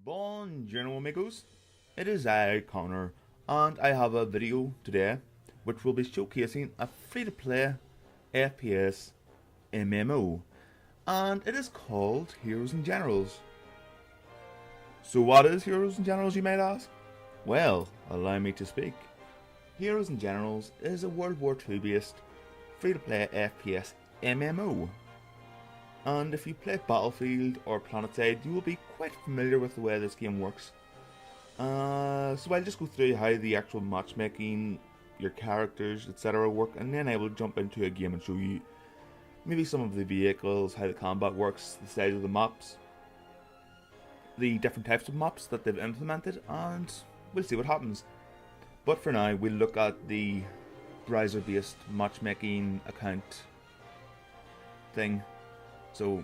Buongiorno amigos, it is I, Connor, and I have a video today which will be showcasing a free-to-play FPS MMO, and it is called Heroes and Generals. So what is Heroes and Generals, you might ask? Well, allow me to speak. Heroes and Generals is a World War II based free-to-play FPS MMO. And if you play Battlefield or PlanetSide, you will be quite familiar with the way this game works. So I'll just go through how the actual matchmaking, your characters, etc. work, and then I will jump into a game and show you maybe some of the vehicles, how the combat works, the size of the maps, the different types of maps that they've implemented, and we'll see what happens. But for now, we'll look at the browser-based matchmaking account thing. So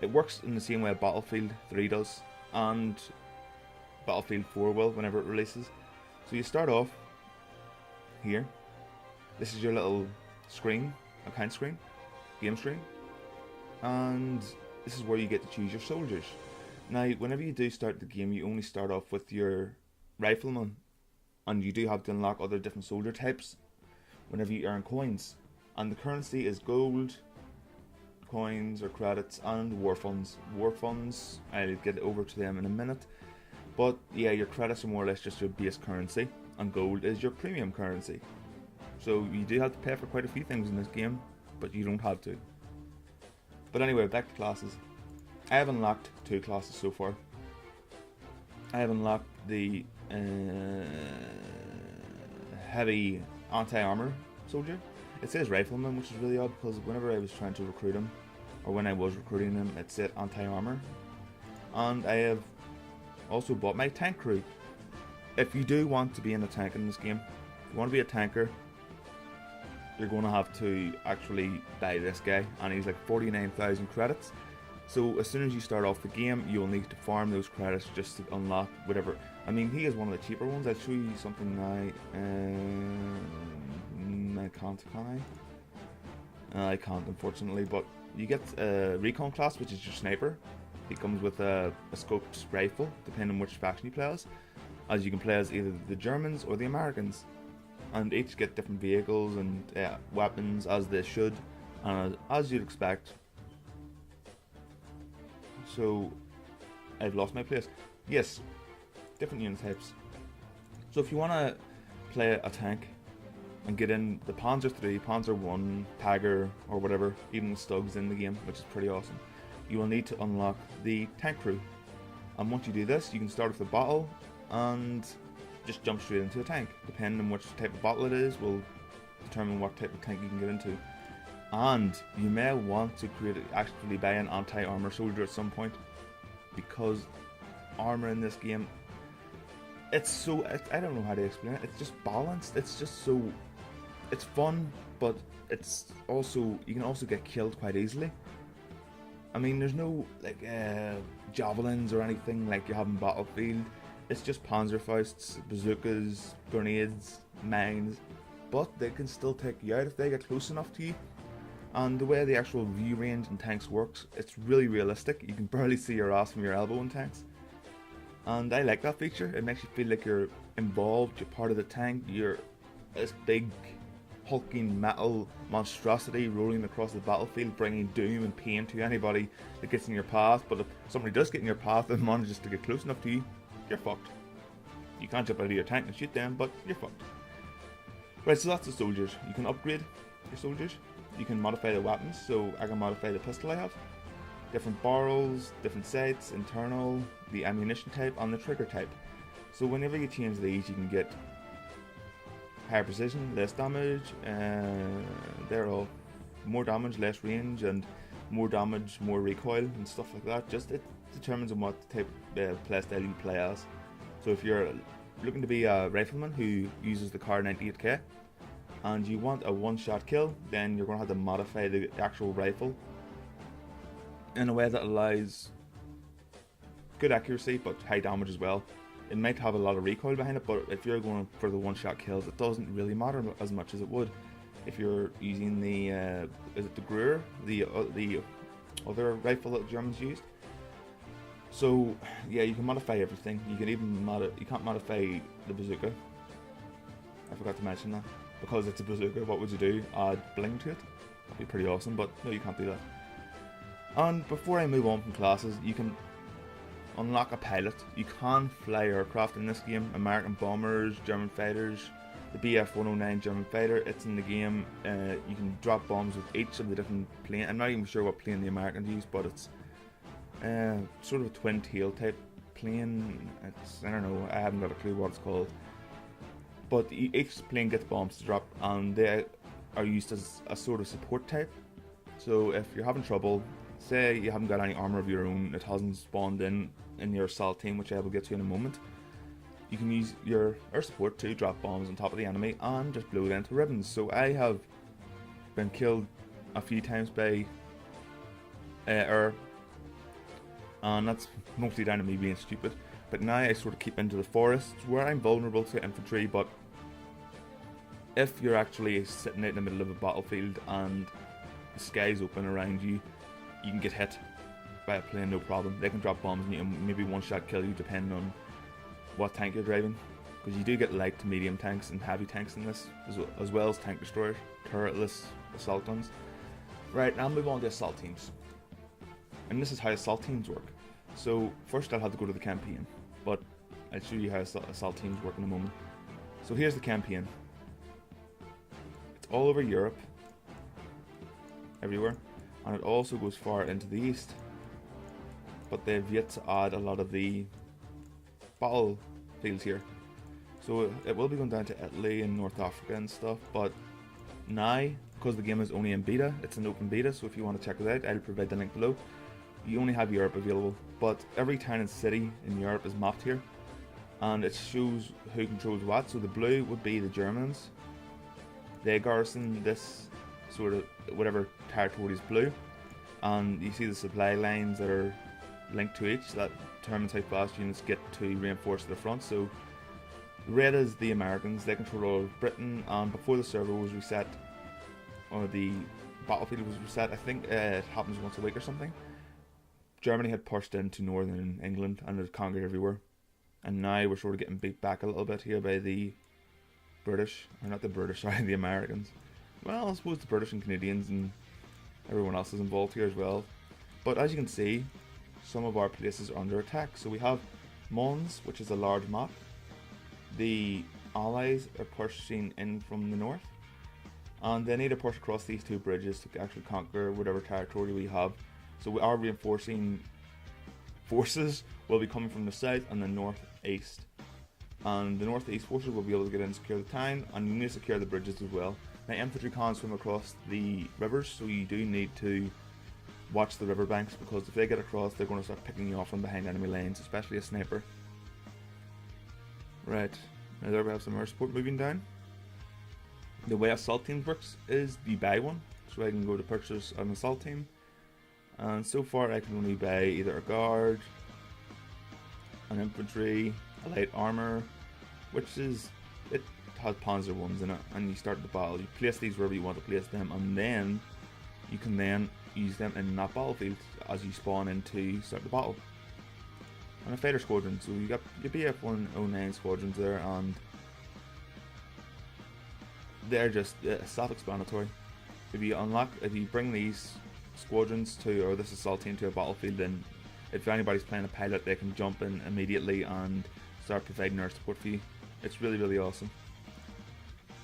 it works in the same way Battlefield 3 does, and Battlefield 4 will whenever it releases. So you start off here. This is your little screen, account screen, game screen, and this is where you get to choose your soldiers. Now, whenever you do start the game, you only start off with your rifleman, and you do have to unlock other different soldier types whenever you earn coins. And the currency is gold, coins or credits, and war funds. War funds, I'll get over to them in a minute. But yeah, your credits are more or less just your base currency, and gold is your premium currency. So you do have to pay for quite a few things in this game, but you don't have to. But anyway, back to classes. I have unlocked 2 classes so far. I have unlocked the heavy anti-armor soldier. It says rifleman, which is really odd because whenever I was trying to recruit him, or when I was recruiting him, it said anti-armor. And I have also bought my tank crew. If you do want to be in a tank in this game, if you want to be a tanker, you're going to have to actually buy this guy, and he's like 49,000 credits. So as soon as you start off the game, you'll need to farm those credits just to unlock whatever. I mean, he is one of the cheaper ones. I'll show you something now. I can't, can I? I can't, unfortunately, but you get a recon class, which is your sniper. It comes with a scoped rifle, depending on which faction you play as you can play as either the Germans or the Americans, and each get different vehicles and weapons, as they should, and as you'd expect. So I've lost my place. Yes, different unit types. So if you want to play a tank and get in the Panzer 3, Panzer 1, Tiger, or whatever, even the Stugs in the game, which is pretty awesome, you will need to unlock the tank crew. And once you do this, you can start with the battle and just jump straight into a tank. Depending on which type of battle it is will determine what type of tank you can get into. And you may want to actually buy an anti-armor soldier at some point, because armor in this game, I don't know how to explain it. It's just balanced. It's just so, it's fun, but it's also, you can also get killed quite easily. I mean, there's no like javelins or anything like you have in Battlefield. It's just Panzerfausts, bazookas, grenades, mines, but they can still take you out if they get close enough to you. And the way the actual view range in tanks works, it's really realistic. You can barely see your ass from your elbow in tanks. And I like that feature. It makes you feel like you're involved, you're part of the tank, you're this big hulking metal monstrosity rolling across the battlefield, bringing doom and pain to anybody that gets in your path. But if somebody does get in your path and manages to get close enough to you, you're fucked. You can't jump out of your tank and shoot them, but you're fucked. Right, so that's the soldiers. You can upgrade your soldiers. You can modify the weapons, so I can modify the pistol I have. Different barrels, different sights, internal, the ammunition type, and the trigger type. So whenever you change these, you can get higher precision, less damage, they're all more damage, less range, and more damage, more recoil, and stuff like that. Just it determines on what type of playstyle you play as. So if you're looking to be a rifleman who uses the Kar 98K, and you want a one-shot kill, then you're going to have to modify the actual rifle in a way that allows good accuracy but high damage as well. It might have a lot of recoil behind it, but if you're going for the one-shot kills, it doesn't really matter as much as it would if you're using the is it the Gruer, the other rifle that the Germans used. So yeah, you can modify everything. You can even you can't modify the bazooka. I forgot to mention that. Because it's a bazooka, what would you do? Add bling to it? That'd be pretty awesome, but no, you can't do that. And before I move on from classes, you can unlock a pilot. You can fly aircraft in this game. American bombers, German fighters, the Bf-109 German fighter, it's in the game. You can drop bombs with each of the different planes. I'm not even sure what plane the Americans use, but it's sort of a twin tail type plane. I don't know, I haven't got a clue what it's called. But each plane gets bombs to drop, and they are used as a sort of support type. So if you're having trouble, say you haven't got any armor of your own, it hasn't spawned in your assault team, which I will get to in a moment, you can use your air support to drop bombs on top of the enemy and just blow it into ribbons. So I have been killed a few times by air, and that's mostly down to me being stupid. But now I sort of keep into the forests where I'm vulnerable to infantry, but if you're actually sitting out in the middle of a battlefield and the sky's open around you, you can get hit by a plane, no problem. They can drop bombs and you can maybe one shot kill you depending on what tank you're driving. Because you do get light to medium tanks and heavy tanks in this, as well as tank destroyers, turretless assault guns. Right, now I'll move on to assault teams. And this is how assault teams work. So first I'll have to go to the campaign, but I'll show you how assault teams work in a moment. So here's the campaign. It's all over Europe, everywhere, and it also goes far into the east. But they've yet to add a lot of the battlefields here. So it will be going down to Italy and North Africa and stuff, but now, because the game is only in beta, it's an open beta, so if you want to check it out, I'll provide the link below. You only have Europe available, but every town and city in Europe is mapped here, and it shows who controls what. So the blue would be the Germans. They garrison this sort of whatever territory is blue, and you see the supply lines that are linked to each that determines how fast units get to reinforce the front. So red is the Americans, they control all of Britain, and before the server was reset, or the battlefield was reset, I think it happens once a week or something, Germany had pushed into northern England and had conquered everywhere. And now we're sort of getting beat back a little bit here by the British, or not the British, sorry, the Americans. Well, I suppose the British and Canadians and everyone else is involved here as well. But as you can see, some of our places are under attack. So we have Mons, which is a large map. The Allies are pushing in from the north, and they need to push across these two bridges to actually conquer whatever territory we have. So we are reinforcing forces will be coming from the south and the northeast. And the northeast forces will be able to get in and secure the town, and you need to secure the bridges as well. Now infantry can't swim across the rivers, so you do need to watch the riverbanks, because if they get across, they're going to start picking you off from behind enemy lines, especially a sniper. Right, now there we have some air support moving down. The way assault teams works is you buy one, so I can go to purchase an assault team. And so far I can only buy either a guard, an infantry, a light armor, which is, it has Panzer ones in it, and you start the battle. You place these wherever you want to place them, and then you can then use them in that battlefield as you spawn in to start the battle. And a fighter squadron, so you got your Bf-109 squadrons there, and they're just self-explanatory. If you bring these squadrons to, or this assault team to a battlefield, then if anybody's playing a pilot, they can jump in immediately and start providing air support for you. It's really, really awesome.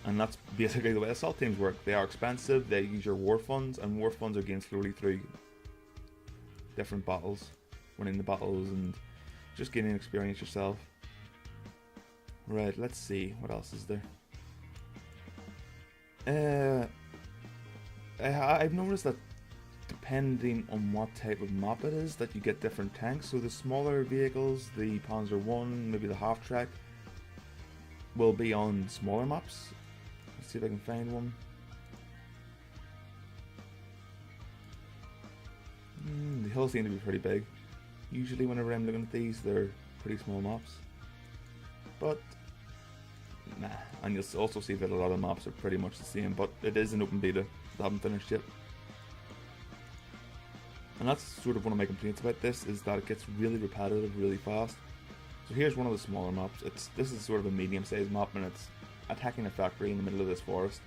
And that's basically the way assault teams work. They are expensive, they use your war funds, and war funds are gained slowly through different battles, winning the battles and just gaining experience yourself. Right, let's see, what else is there? I've noticed that depending on what type of map it is, that you get different tanks. So the smaller vehicles, the Panzer 1, maybe the half track, will be on smaller maps. Let's see if I can find one. The hills seem to be pretty big. Usually whenever I'm looking at these, they're pretty small maps. But nah, and you'll also see that a lot of maps are pretty much the same, but it is an open beta. They haven't finished yet. And that's sort of one of my complaints about this, is that it gets really repetitive really fast. So here's one of the smaller maps. This is sort of a medium-sized map, and it's attacking a factory in the middle of this forest.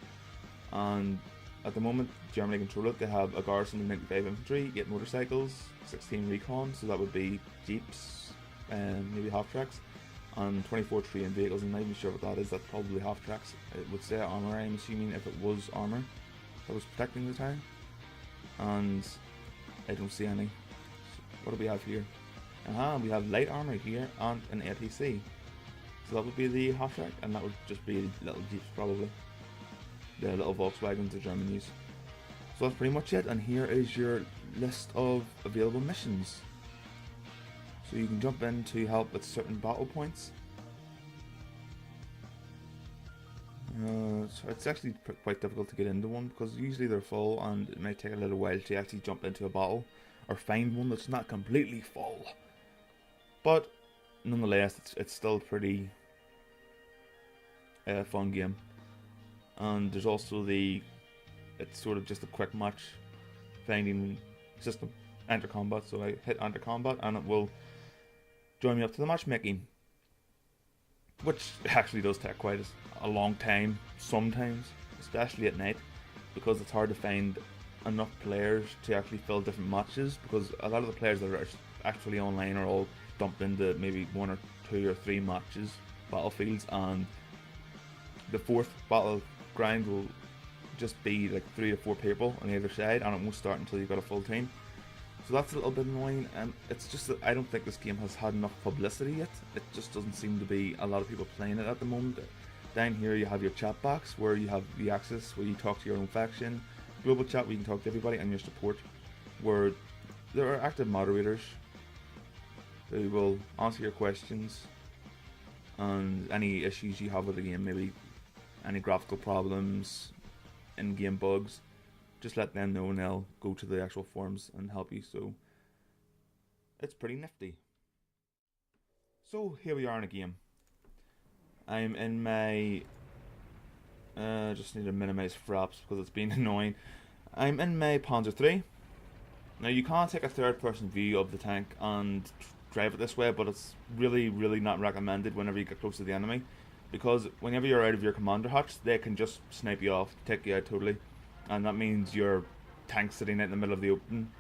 And at the moment, Germany control it. They have a garrison of 95 infantry, 8 motorcycles, 16 recon, so that would be jeeps, and maybe half-tracks, and 24 trained vehicles. I'm not even sure what that is. That's probably half-tracks. It would say armour, I'm assuming, if it was armour that was protecting the town. And I don't see any. So what do we have here? We have light armour here and an ATC. So that would be the half-track, and that would just be little jeeps probably. The little Volkswagens the Germans use. So that's pretty much it, and here is your list of available missions. So you can jump in to help with certain battle points. So it's actually quite difficult to get into one, because usually they're full and it might take a little while to actually jump into a battle or find one that's not completely full. But nonetheless, it's still pretty fun game. And there's also it's sort of just a quick match finding system, enter combat. So I hit enter combat and it will join me up to the matchmaking, which actually does take quite a long time sometimes, especially at night, because it's hard to find enough players to actually fill different matches, because a lot of the players that are actually online are all dumped into maybe 1 or 2 or 3 matches, battlefields, and the 4th battleground will just be like 3 to 4 people on either side, and it won't start until you've got a full team. So that's a little bit annoying, and it's just that I don't think this game has had enough publicity yet. It just doesn't seem to be a lot of people playing it at the moment. Down here you have your chat box, where you have the access where you talk to your own faction, global chat where you can talk to everybody, and your support, where there are active moderators who will answer your questions and any issues you have with the game, maybe any graphical problems, in-game bugs. Just let them know and they'll go to the actual forums and help you, so it's pretty nifty. So here we are in a game. I'm in my just need to minimize fraps because it's been annoying. I'm in my Panzer III. Now you can't take a third person view of the tank and drive it this way, but it's really not recommended whenever you get close to the enemy, because whenever you're out of your commander hatch, they can just snipe you off, take you out totally, and that means your tank sitting out in the middle of the open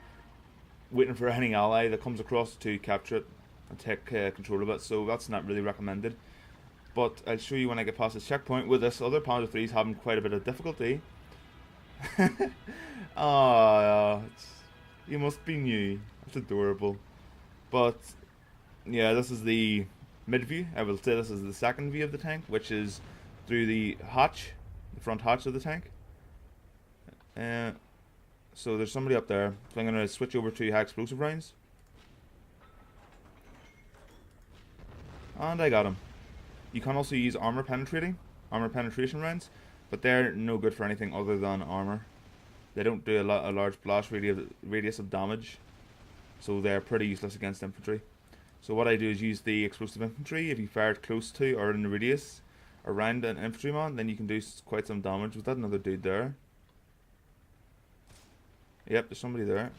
waiting for any ally that comes across to capture it and take control of it. So that's not really recommended. But I'll show you when I get past this checkpoint with this other Panzer III's having quite a bit of difficulty. You must be new. That's adorable. But yeah, this is the mid view. I will say this is the second view of the tank, which is through the hatch, the front hatch of the tank. So there's somebody up there. So I'm going to switch over to high explosive rounds. And I got him. You can also use armor penetration rounds, but they're no good for anything other than armor. They don't do a large blast radius of damage, so they're pretty useless against infantry. So what I do is use the explosive infantry. If you fire it close to or in the radius around an infantryman, then you can do quite some damage. Was that another dude there? Yep, there's somebody there.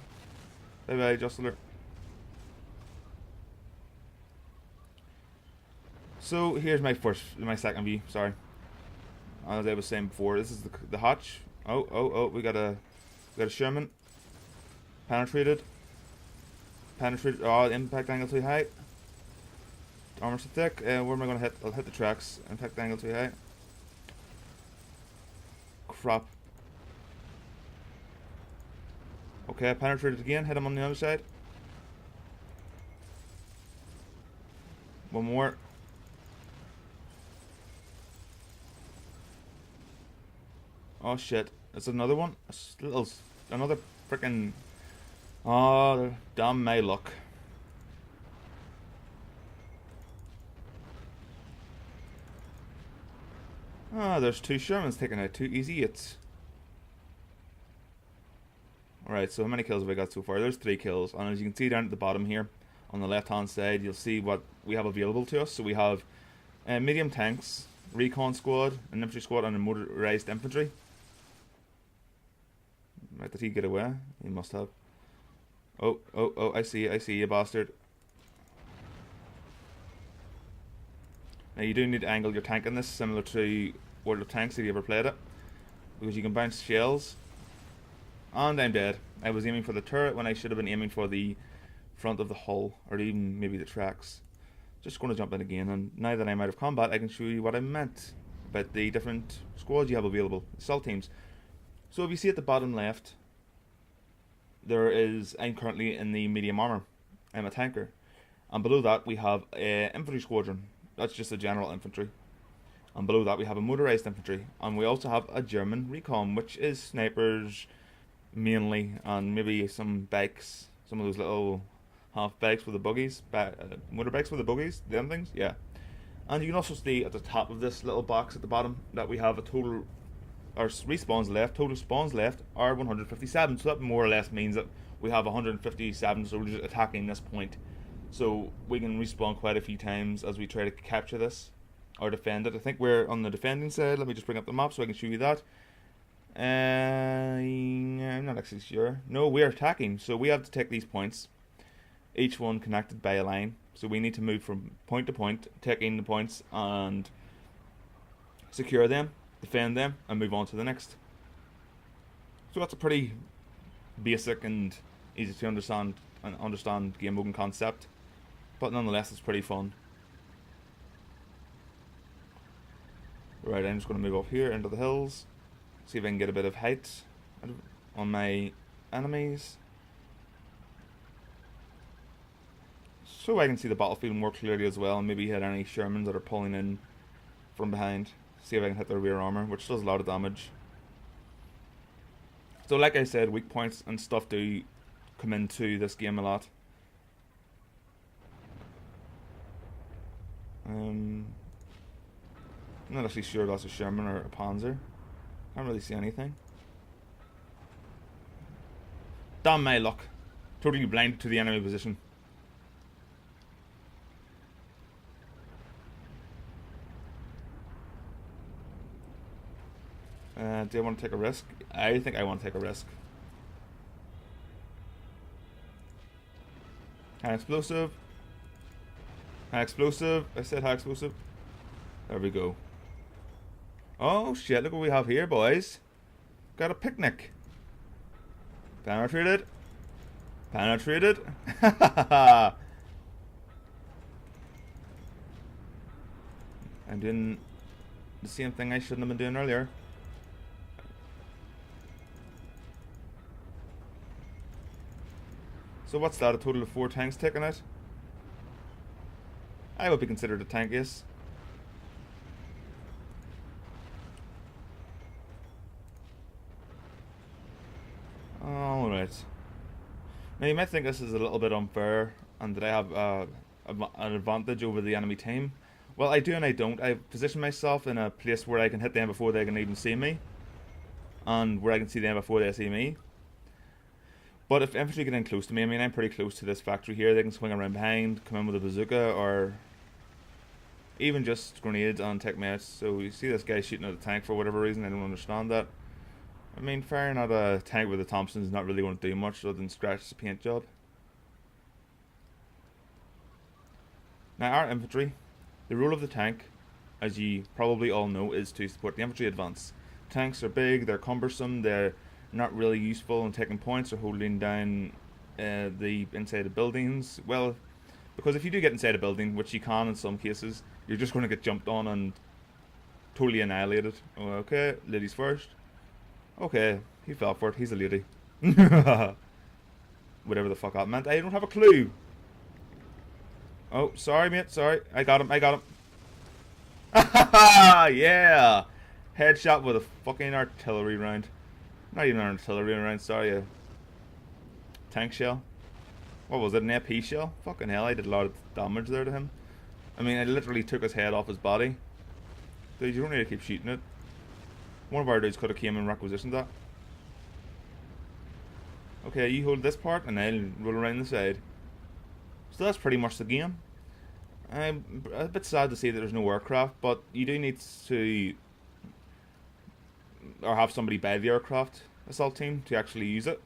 Bye bye, Jostler. So here's my second view. Sorry, as I was saying before, this is the hatch. Oh, we got a Sherman. Penetrated. Oh, impact angle too high. Armor's too thick. Where am I gonna hit? I'll hit the tracks. Impact angle too high. Crap. Okay, penetrated again. Hit him on the other side. One more. Oh shit! It's another one. Another freaking. Oh, damn my luck. Ah, there's 2 Shermans taken out. 2 easy hits. Alright, so how many kills have I got so far? There's 3 kills, and as you can see down at the bottom here, on the left hand side, you'll see what we have available to us. So we have medium tanks, recon squad, an infantry squad, and a motorized infantry. Right, did he get away? He must have. Oh, I see you, bastard. Now you do need to angle your tank in this, similar to World of Tanks if you ever played it. Because you can bounce shells. And I'm dead. I was aiming for the turret when I should have been aiming for the front of the hull, or even maybe the tracks. Just going to jump in again, and now that I'm out of combat, I can show you what I meant about the different squads you have available, assault teams. So if you see at the bottom left, I'm currently in the medium armor. I'm a tanker. And below that we have an infantry squadron. That's just a general infantry. And below that we have a motorized infantry. And we also have a German recon, which is snipers mainly, and maybe some bikes, some of those little half bikes with the buggies, motorbikes with the buggies, them things, yeah. And you can also see at the top of this little box at the bottom that we have a total, our respawns left, total spawns left are 157. So that more or less means that we have 157 soldiers attacking this point. So we can respawn quite a few times as we try to capture this or defend it. I think we're on the defending side. Let me just bring up the map so I can show you that. I'm not actually sure. No, we're attacking, so we have to take these points, each one connected by a line. So we need to move from point to point, taking the points and secure them, defend them, and move on to the next. So that's a pretty basic and easy to understand game mode and concept, but nonetheless it's pretty fun. Right, I'm just going to move up here into the hills. See if I can get a bit of height on my enemies, so I can see the battlefield more clearly as well, and maybe hit any Shermans that are pulling in from behind. See if I can hit their rear armor, which does a lot of damage. So like I said, weak points and stuff do come into this game a lot. I'm not actually sure if that's a Sherman or a Panzer. Can't really see anything. Damn my luck. Totally blinded to the enemy position. Do I want to take a risk? I think I want to take a risk. High explosive. High explosive. I said high explosive. There we go. Oh shit, look what we have here, boys. Got a picnic. Penetrated. Penetrated. I'm doing the same thing I shouldn't have been doing earlier. So what's that, a total of 4 tanks taking it? I would be considered a tank, yes. Alright. Now you might think this is a little bit unfair and that I have an advantage over the enemy team. Well, I do and I don't. I've positioned myself in a place where I can hit them before they can even see me, and where I can see them before they see me. But if infantry get in close to me, I mean, I'm pretty close to this factory here, they can swing around behind, come in with a bazooka, or even just grenades and take mates. So you see this guy shooting at a tank for whatever reason, I don't understand that. I mean, firing at a tank with a Thompson is not really going to do much other than scratch the paint job. Now our infantry, the role of the tank, as you probably all know, is to support the infantry advance. Tanks are big, they're cumbersome, they're not really useful in taking points or holding down the inside of buildings. Well, because if you do get inside a building, which you can in some cases, you're just going to get jumped on and totally annihilated. Okay, ladies first. Okay, he fell for it, he's a lady. Whatever the fuck that meant, I don't have a clue. Oh, sorry mate, sorry, I got him. Yeah! Headshot with a fucking artillery round. Not even an artillery round, sorry, a tank shell. What was it, an AP shell? Fucking hell, I did a lot of damage there to him. I mean, I literally took his head off his body. Dude, you don't need to keep shooting it. One of our dudes could have came and requisitioned that. Okay, you hold this part and I'll roll around the side. So that's pretty much the game. I'm a bit sad to see that there's no aircraft, but you do need to or have somebody buy the aircraft assault team to actually use it.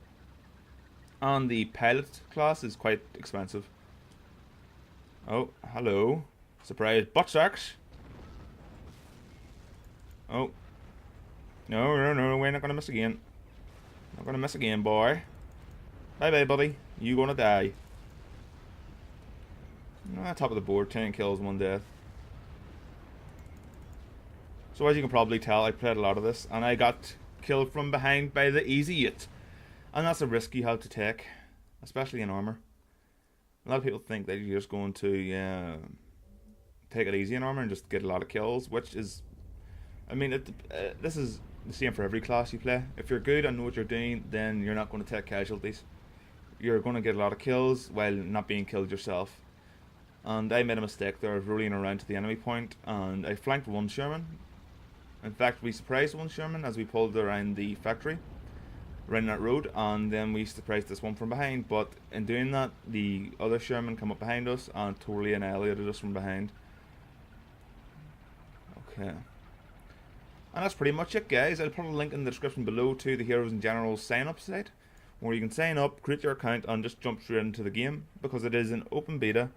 And the pilot class is quite expensive. Oh, hello. Surprise butt sharks. Oh. No, no, no, we're not gonna miss again. Not gonna miss again, boy. Bye bye, buddy. You gonna die. Top of the board, 10 kills, 1 death. So as you can probably tell, I played a lot of this, and I got killed from behind by the Easy 8. And that's a risk you have to take, especially in armor. A lot of people think that you're just going to take it easy in armor and just get a lot of kills, which is, I mean, this is the same for every class you play. If you're good and know what you're doing, then you're not going to take casualties. You're going to get a lot of kills while not being killed yourself. And I made a mistake there of rolling around to the enemy point, and I flanked one Sherman. In fact, we surprised one Sherman as we pulled around the factory, around that road, and then we surprised this one from behind. But in doing that, the other Sherman come up behind us and totally annihilated us from behind. Okay. And that's pretty much it, guys. I'll put a link in the description below to the Heroes and Generals sign-up site, where you can sign up, create your account, and just jump straight into the game, because it is an open beta.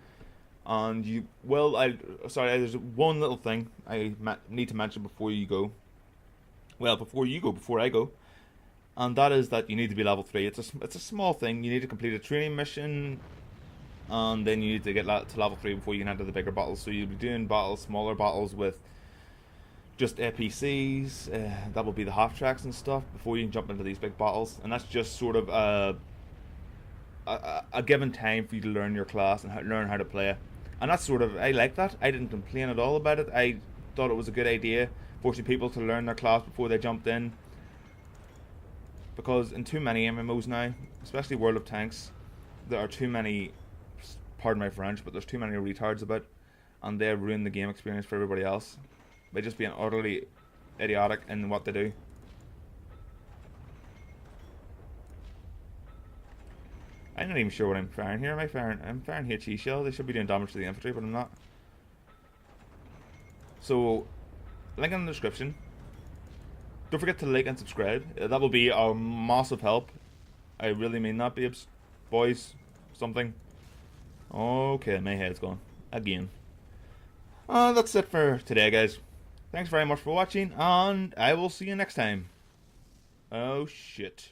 And you, well, there's one little thing I need to mention before you go. Well, before I go. And that is that you need to be level 3. It's a small thing. You need to complete a training mission, and then you need to get to level 3 before you can enter the bigger battles. So you'll be doing smaller battles with just APCs, that will be the half tracks and stuff, before you can jump into these big battles. And that's just sort of a given time for you to learn your class and learn how to play. And that's sort of, I like that. I didn't complain at all about it. I thought it was a good idea, forcing people to learn their class before they jumped in. Because in too many MMOs now, especially World of Tanks, there are too many, pardon my French, but there's too many retards about, and they ruin the game experience for everybody else by just being utterly idiotic in what they do. I'm not even sure what I'm firing here. I'm firing HE shell. They should be doing damage to the infantry, but I'm not. So, link in the description. Don't forget to like and subscribe. That will be a massive help. I really mean that, babes. Boys. Something. Okay, my head's gone. Again. That's it for today, guys. Thanks very much for watching, and I will see you next time. Oh, shit.